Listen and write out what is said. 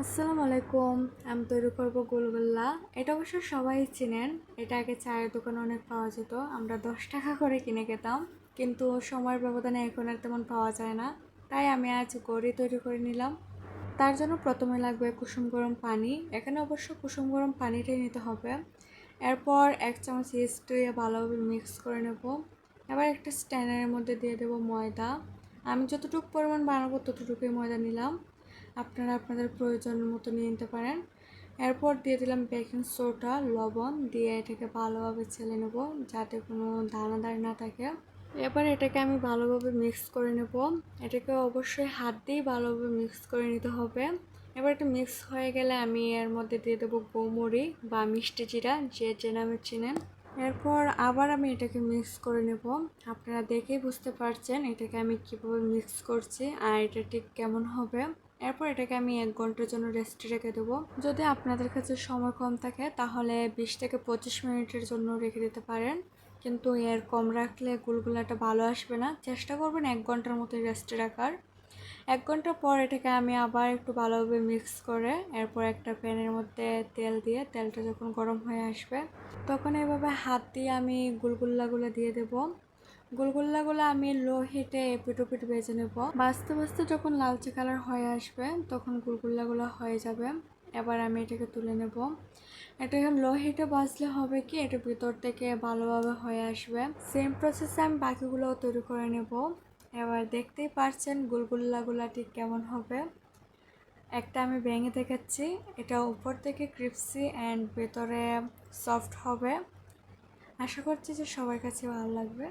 আসসালামু আলাইকুম। আমি তৈরি করব গোলগোল্লা। এটা অবশ্য সবাই চেনেন। এটা আগে চায়ের দোকানে অনেক পাওয়া যেত। আমরা 10 টাকা করে কিনে খেতাম, কিন্তু সময়ের ব্যবধানে এখন আর তেমন পাওয়া যায় না। তাই আমি আজ গড়ি তৈরি করে নিলাম। তার জন্য প্রথমে লাগবে কুসুম গরম পানি। এখানে অবশ্য কুসুম গরম পানিটাই নিতে হবে। এরপর 1 চামচ ইস্ট দিয়ে ভালোভাবে মিক্স করে নেব। এবার একটা স্ট্যান্ডের মধ্যে দিয়ে দেব ময়দা। আমি যতটুকু পরিমাণ বানাবো ততটুকুই ময়দা নিলাম। আপনারা আপনাদের প্রয়োজন মতো নিয়ে নিতে পারেন। এরপর দিয়ে দিলাম বেকিং সোডা, লবণ দিয়ে এটাকে ভালোভাবে চেলে নেব, যাতে কোনো দানাদার না থাকে। এবার এটাকে আমি ভালোভাবে মিক্স করে নেব। এটাকে অবশ্যই হাত দিয়েই ভালোভাবে মিক্স করে নিতে হবে। এবার এটা মিক্স হয়ে গেলে আমি এর মধ্যে দিয়ে দেবো গোমরি বা মিষ্টি জিরা, যে নামে চিনেন। এরপর আবার আমি এটাকে মিক্স করে নেব। আপনারা দেখেই বুঝতে পারছেন এটাকে আমি কিভাবে মিক্স করছি আর এটা ঠিক কেমন হবে। এরপর এটাকে আমি 1 ঘন্টার জন্য রেস্টে রেখে দেবো। যদি আপনাদের কাছে সময় কম থাকে তাহলে 20 থেকে 25 মিনিটের জন্য রেখে দিতে পারেন, কিন্তু এর কম রাখলে গুলগুলাটা ভালো আসবে না। চেষ্টা করবেন 1 ঘন্টার মতো রেস্টে রাখার। 1 ঘন্টা পর এটাকে আমি আবার একটু ভালোভাবে মিক্স করে এরপর একটা প্যানের মধ্যে তেল দিয়ে, তেলটা যখন গরম হয়ে আসবে তখন এভাবে হাত দিয়ে আমি গুলগুল্লাগুলো দিয়ে দেব। গুলগুল্লাগুলো আমি লো হিটে এপিট ওপিট ভেজে নেব। ভাজতে ভাজতে যখন লালচে কালার হয়ে আসবে তখন গুলগুল্লাগুলো হয়ে যাবে। এবার আমি এটাকে তুলে নেব। এটাকে লো হিটে ভাজলে হবে কি, এটা ভিতর থেকে ভালোভাবে হয়ে আসবে। সেম প্রসেসে আমি বাকিগুলোও তৈরি করে নেব। এবার দেখতেই পারছেন গুলগুল্লাগুলা ঠিক কেমন হবে। একটা আমি ভেঙে দেখাচ্ছি। এটা উপর থেকে ক্রিপসি অ্যান্ড ভেতরে সফট হবে। আশা করছি যে সবার কাছে ভালো লাগবে।